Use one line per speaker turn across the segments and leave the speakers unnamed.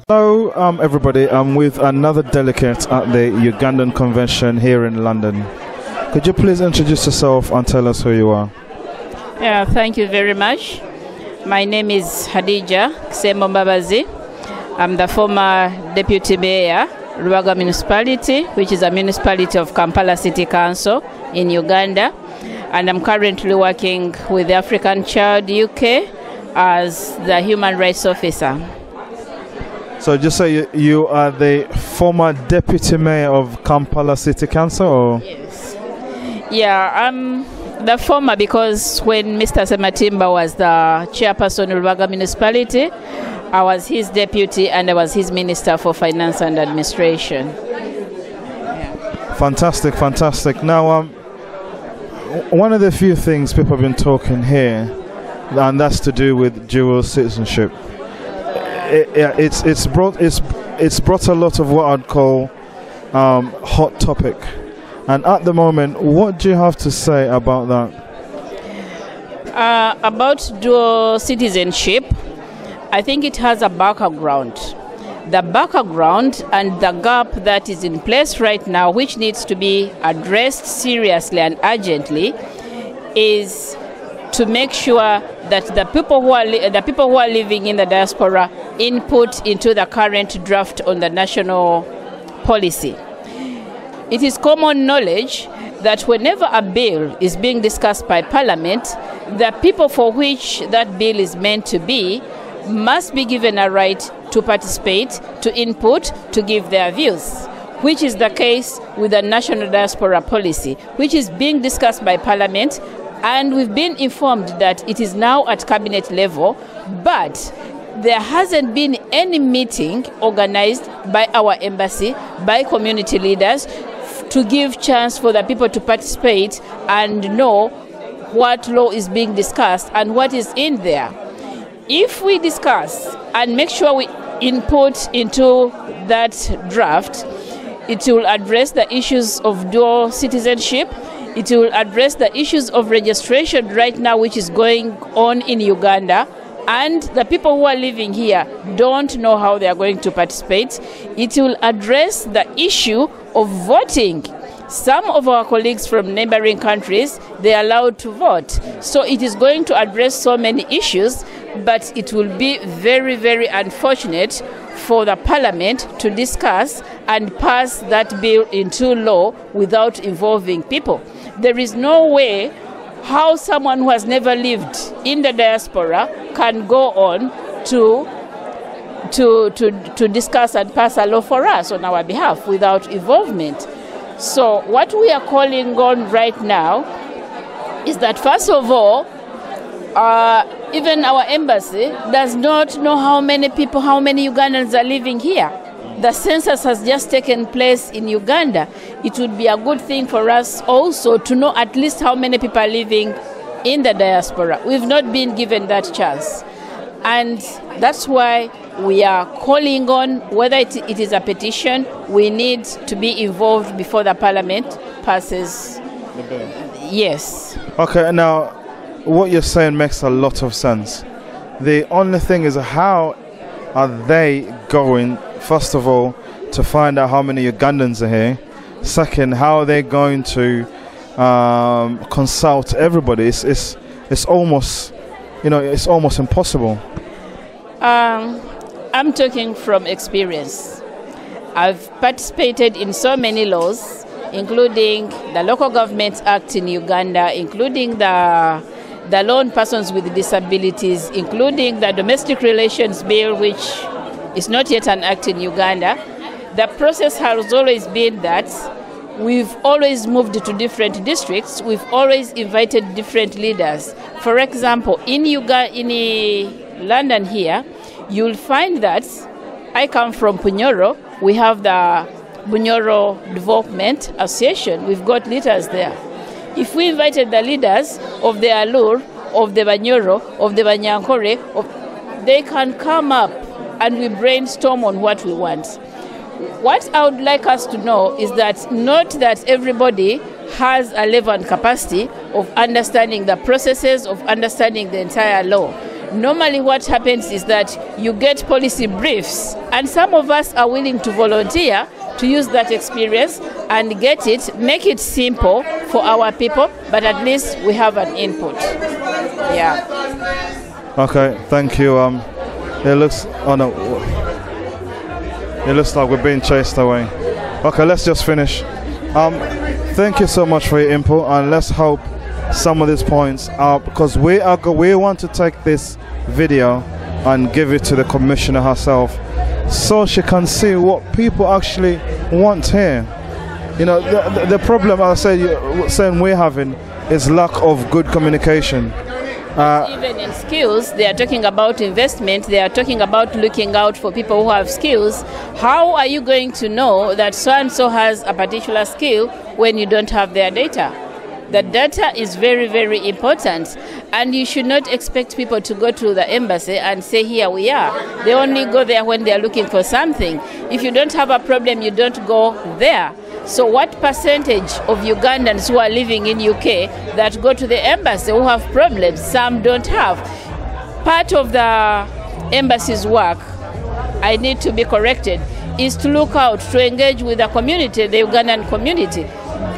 Hello everybody, I'm with another delegate at the Ugandan Convention here in London. Could you please introduce yourself and tell us who you are?
Yeah, thank you very much. My name is Hadija Mbabazi. I'm the former Deputy Mayor, Rubaga Municipality, which is a municipality of Kampala City Council in Uganda. And I'm currently working with the African Child UK as the Human Rights Officer.
So just say you are the former Deputy Mayor of Kampala City Council? Or?
Yes. Yeah, I'm the former because when Mr. Sematimba was the chairperson of Rubaga Municipality, I was his deputy and I was his Minister for Finance and Administration. Yeah.
Fantastic, fantastic. Now, one of the few things people have been talking here, and that's to do with dual citizenship. It's brought a lot of what I'd call hot topic. And at the moment, what do you have to say about that?
About dual citizenship, I think it has a background. The background and the gap that is in place right now, which needs to be addressed seriously and urgently, is to make sure that the people who are living in the diaspora input into the current draft on the national policy. It is common knowledge that whenever a bill is being discussed by Parliament, the people for which that bill is meant to be must be given a right to participate, to input, to give their views, which is the case with the national diaspora policy, which is being discussed by Parliament, and we've been informed that it is now at cabinet level, but there hasn't been any meeting organized by our embassy, by community leaders, to give chance for the people to participate and know what law is being discussed and what is in there. If we discuss and make sure we input into that draft, it will address the issues of dual citizenship. It will address the issues of registration right now, which is going on in Uganda. And the people who are living here don't know how they are going to participate. It will address the issue of voting. Some of our colleagues from neighboring countries, they are allowed to vote. So it is going to address so many issues, but it will be very, very unfortunate for the Parliament to discuss and pass that bill into law without involving people. There is no way how someone who has never lived in the diaspora can go on to discuss and pass a law for us on our behalf without involvement. So what we are calling on right now is that, first of all, even our embassy does not know how many people, how many Ugandans are living here. The census has just taken place in Uganda. It would be a good thing for us also to know at least how many people are living in the diaspora. We've not been given that chance. And that's why we are calling on, whether it is a petition, we need to be involved before the Parliament passes the bill. Yes.
Okay, now what you're saying makes a lot of sense. The only thing is, how are they going, first of all, to find out how many Ugandans are here? Second, how are they going to consult everybody? It's almost, it's almost impossible.
I'm talking from experience. I've participated in so many laws, including the Local Government Act in Uganda, including the Law on Persons with Disabilities, including the Domestic Relations Bill, which is not yet an act in Uganda. The process has always been that we've always moved to different districts. We've always invited different leaders. For example, in London here, you'll find that I come from Punyoro. We have the Bunyoro Development Association. We've got leaders there. If we invited the leaders of the Alur, of the Banyoro, of the Banyankore, they can come up and we brainstorm on what we want. What I would like us to know is that not that everybody has a level and capacity of understanding the processes, of understanding the entire law. Normally what happens is that you get policy briefs, and some of us are willing to volunteer to use that experience and get it, make it simple for our people, but at least we have an input. Yeah.
Okay, thank you. It looks, oh no, it looks like we're being chased away. Okay, let's just finish. Thank you so much for your input, and let's hope some of these points are, because we want to take this video and give it to the commissioner herself, so she can see what people actually want here. You know, the problem, I saying we're having is lack of good communication.
Even in skills, they are talking about investment, they are talking about looking out for people who have skills. How are you going to know that so-and-so has a particular skill when you don't have their data? The data is very, very important, and you should not expect people to go to the embassy and say, here we are. They only go there when they are looking for something. If you don't have a problem, you don't go there. So what percentage of Ugandans who are living in UK that go to the embassy who have problems? Some don't have. Part of the embassy's work, I need to be corrected, is to look out, to engage with the community, the Ugandan community.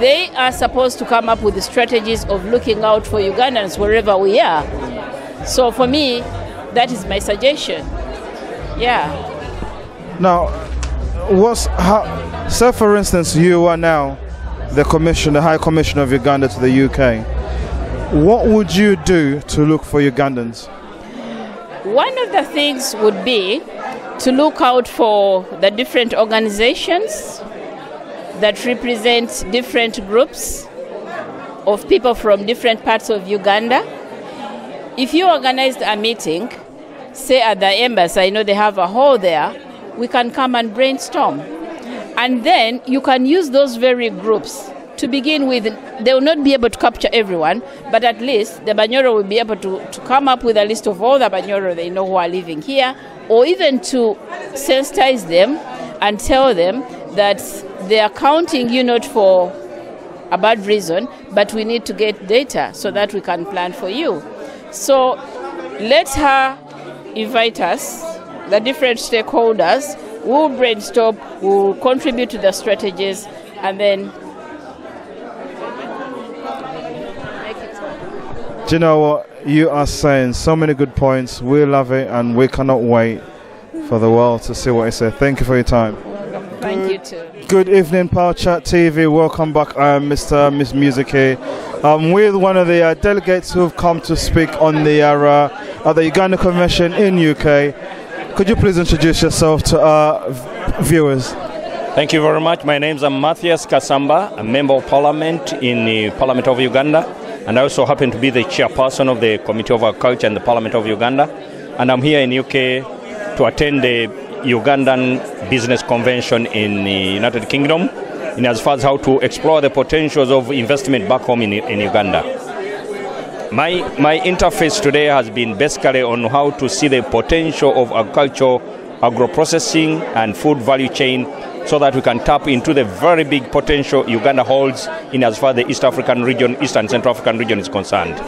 They are supposed to come up with the strategies of looking out for Ugandans wherever we are. So for me, that is my suggestion. Yeah.
Now, say for instance, you are now the High Commissioner of Uganda to the UK. What would you do to look for Ugandans?
One of the things would be to look out for the different organizations that represent different groups of people from different parts of Uganda. If you organized a meeting, say at the embassy, I know they have a hall there, we can come and brainstorm. And then you can use those very groups to begin with. They will not be able to capture everyone, but at least the Banyoro will be able to come up with a list of all the Banyoro they know who are living here, or even to sensitize them and tell them that they are counting you not for a bad reason, but we need to get data so that we can plan for you. So let her invite us, the different stakeholders, we'll brainstorm, we'll contribute to the strategies, and then make it.
Do you know what? You are saying so many good points. We love it, and we cannot wait for the world to see what you say. Thank you for your time.
Thank you too.
Good evening, Power Chat TV. Welcome back. I am Miss Music here. With one of the delegates who have come to speak on the Uganda Convention in UK. Could you please introduce yourself to our viewers?
Thank you very much. My name is Mathius Kasamba, a Member of Parliament in the Parliament of Uganda, and I also happen to be the chairperson of the Committee of Agriculture in the Parliament of Uganda. And I'm here in UK to attend the Ugandan Business Convention in the United Kingdom, in as far as how to explore the potentials of investment back home in Uganda. My interface today has been basically on how to see the potential of agriculture, agro-processing and food value chain, so that we can tap into the very big potential Uganda holds in as far as the East African region, East and Central African region is concerned.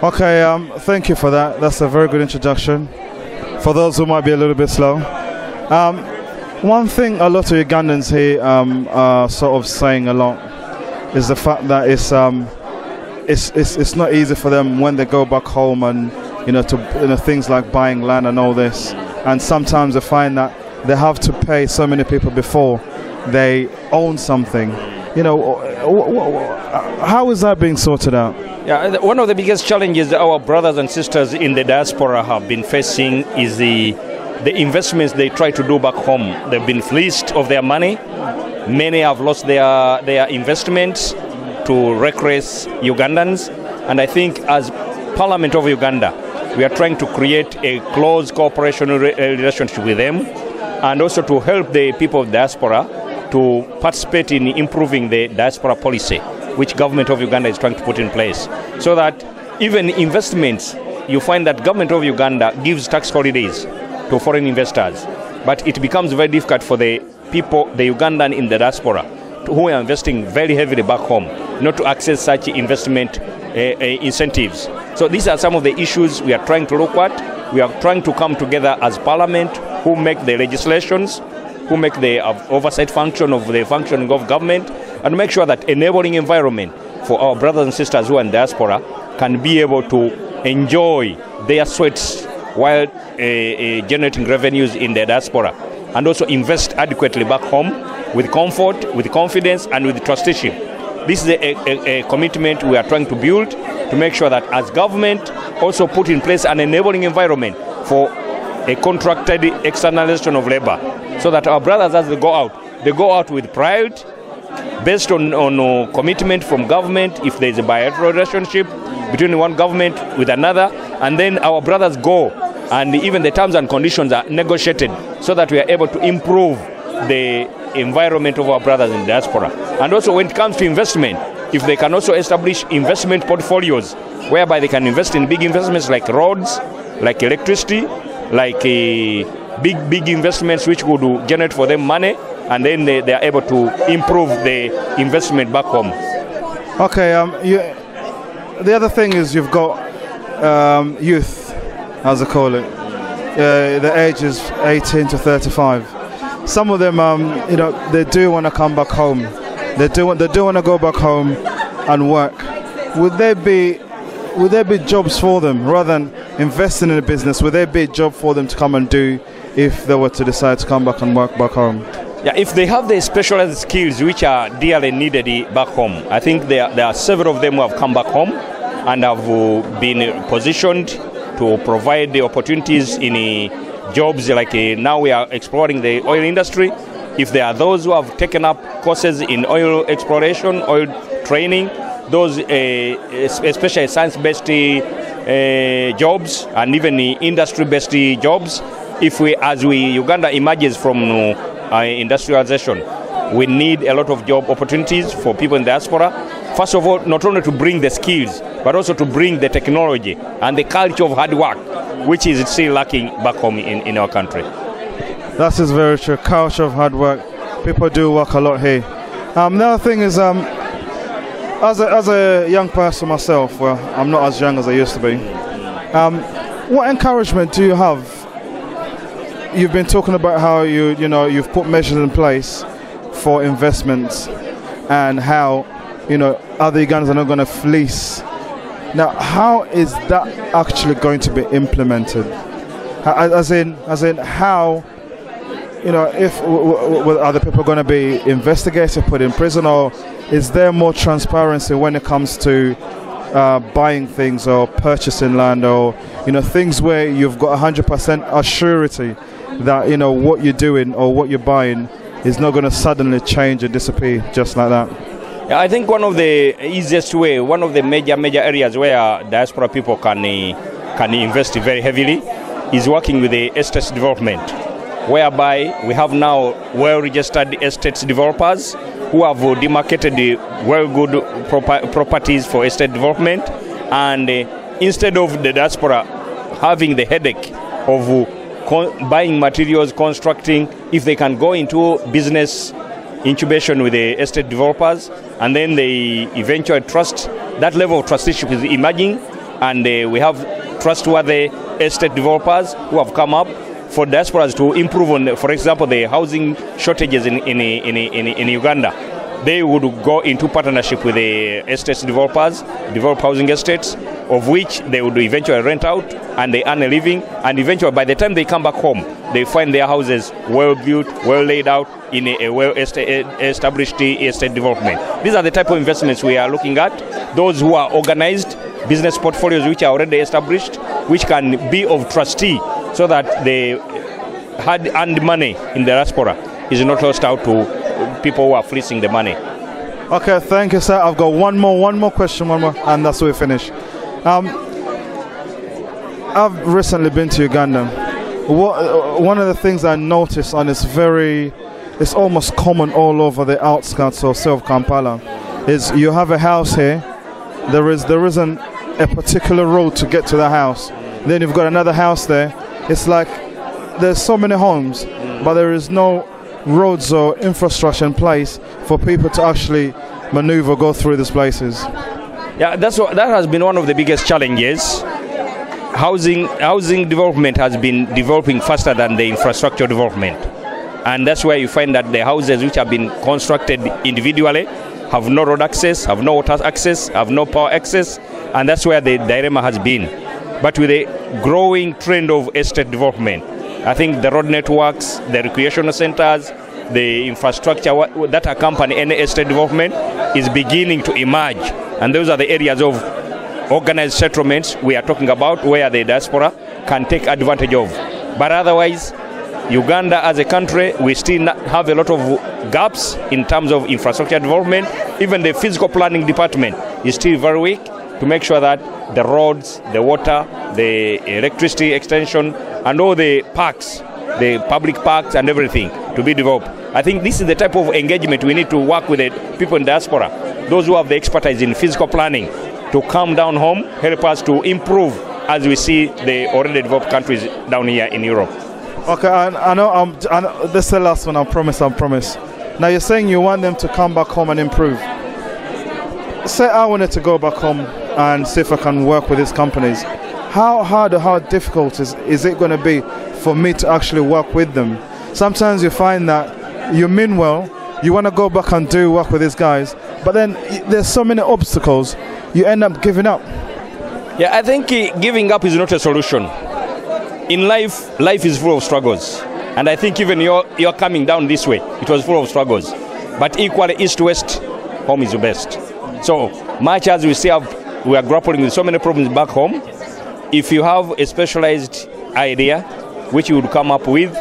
Okay, thank you for that. That's a very good introduction. For those who might be a little bit slow. One thing a lot of Ugandans here are sort of saying a lot is the fact that it's not easy for them when they go back home and things like buying land and all this, and sometimes they find that they have to pay so many people before they own something. How is that being sorted out?
Yeah, one of the biggest challenges that our brothers and sisters in the diaspora have been facing is the investments they try to do back home. They've been fleeced of their money. Many have lost their investments to reckless Ugandans. And I think as Parliament of Uganda, we are trying to create a close cooperation relationship with them, and also to help the people of diaspora to participate in improving the diaspora policy, which government of Uganda is trying to put in place, so that even investments, you find that government of Uganda gives tax holidays to foreign investors, but it becomes very difficult for the people, the Ugandan in the diaspora, who are investing very heavily back home not to access such investment incentives. So these are some of the issues we are trying to look at. We are trying to come together as Parliament, who make the legislations, who make the oversight function of the functioning of government, and make sure that enabling environment for our brothers and sisters who are in diaspora can be able to enjoy their sweats while generating revenues in the diaspora, and also invest adequately back home with comfort, with confidence, and with trusteeship. This is a commitment we are trying to build to make sure that as government also put in place an enabling environment for a contracted externalization of labor, so that our brothers, as they go out with pride, based on commitment from government, if there is a bilateral relationship between one government with another, and then our brothers go, and even the terms and conditions are negotiated so that we are able to improve the environment of our brothers in diaspora. And also when it comes to investment, if they can also establish investment portfolios whereby they can invest in big investments like roads, like electricity, like big investments which would generate for them money, and then they are able to improve the investment back home.
Okay, the other thing is you've got youth, as I call it, the age is 18 to 35. Some of them, they do want to come back home. They do want to go back home and work. Would there be jobs for them rather than investing in a business? Would there be a job for them to come and do if they were to decide to come back and work back home?
Yeah, if they have the specialized skills which are dearly needed back home, I think there are several of them who have come back home and have been positioned to provide the opportunities in jobs. Like now we are exploring the oil industry. If there are those who have taken up courses in oil exploration, oil training, those especially science-based jobs and even industry-based jobs, as Uganda emerges from industrialization, we need a lot of job opportunities for people in diaspora. First of all, not only to bring the skills, but also to bring the technology and the culture of hard work, which is still lacking back home in our country.
That is very true. Culture of hard work. People do work a lot here. The other thing is, as a young person myself, well, I'm not as young as I used to be. What encouragement do you have? You've been talking about how you've put measures in place for investments and how other Ugandans are not going to fleece. Now, how is that actually going to be implemented? As in how, if other people are going to be investigated, put in prison, or is there more transparency when it comes to buying things or purchasing land, or things where you've got 100% assurity that what you're doing or what you're buying is not going to suddenly change and disappear just like that?
Yeah, I think one of the easiest way, one of the major areas where diaspora people can invest very heavily is working with the estates development, whereby we have now well-registered estates developers who have demarcated good properties for estate development, and instead of the diaspora having the headache of buying materials, constructing, if they can go into business incubation with the estate developers, and then they eventually trust, that level of trusteeship is emerging, and we have trustworthy estate developers who have come up for diasporas to improve on, for example, the housing shortages in Uganda. They would go into partnership with the estates developers, develop housing estates, of which they would eventually rent out, and they earn a living, and eventually by the time they come back home, they find their houses well built, well laid out in a well-established estate development. These are the type of investments we are looking at, those who are organized, business portfolios which are already established, which can be of trustee, so that the hard-earned money in the diaspora is not lost out to people who are fleecing the money.
Okay, thank you, sir. I've got one more question, and that's where we finish. I've recently been to Uganda. One of the things I noticed, and it's almost common all over the outskirts of Kampala, is you have a house here. There isn't a particular road to get to the house. Then you've got another house there. It's like there's so many homes, but there is no roads or infrastructure in place for people to actually maneuver, go through these places?
Yeah, that has been one of the biggest challenges. Housing development has been developing faster than the infrastructure development. And that's where you find that the houses which have been constructed individually have no road access, have no water access, have no power access, and that's where the dilemma has been. But with the growing trend of estate development, I think the road networks, the recreational centers, the infrastructure that accompany any estate development is beginning to emerge. And those are the areas of organized settlements we are talking about, where the diaspora can take advantage of. But otherwise, Uganda as a country, we still have a lot of gaps in terms of infrastructure development. Even the physical planning department is still very weak to make sure that the roads, the water, the electricity extension, and all the parks, the public parks and everything to be developed. I think this is the type of engagement we need to work with the people in diaspora, those who have the expertise in physical planning, to come down home, help us to improve as we see the already developed countries down here in Europe.
Okay, I know this is the last one, I promise. Now you're saying you want them to come back home and improve. Say I wanted to go back home and see if I can work with these companies. How hard or how difficult is it going to be for me to actually work with them? Sometimes you find that you mean well, you want to go back and do work with these guys, but then there's so many obstacles, you end up giving up.
Yeah, I think giving up is not a solution. In life is full of struggles. And I think even you're coming down this way, it was full of struggles. But equally, east to west, home is the best. So much as we are grappling with so many problems back home, if you have a specialized idea which you would come up with,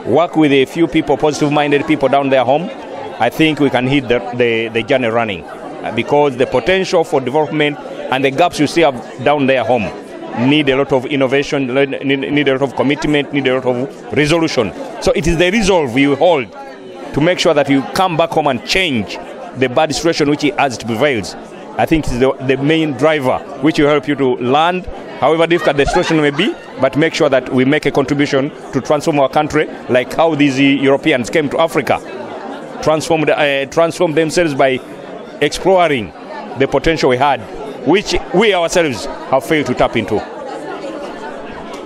work with a few people, positive-minded people down there home, I think we can hit the journey running. Because the potential for development and the gaps you see down there home need a lot of innovation, need a lot of commitment, need a lot of resolution. So it is the resolve you hold to make sure that you come back home and change the bad situation which has prevails. I think is the main driver which will help you to land, however difficult the situation may be, but make sure that we make a contribution to transform our country, like how these Europeans came to Africa, transform themselves by exploring the potential we had, which we ourselves have failed to tap into.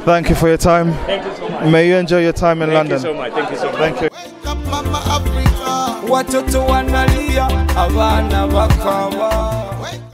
Thank you for your time.
Thank you so much.
May you enjoy your time in London.
Thank you so much. Thank you so much.
Thank you.
Watoto wanalia, abana bakaba.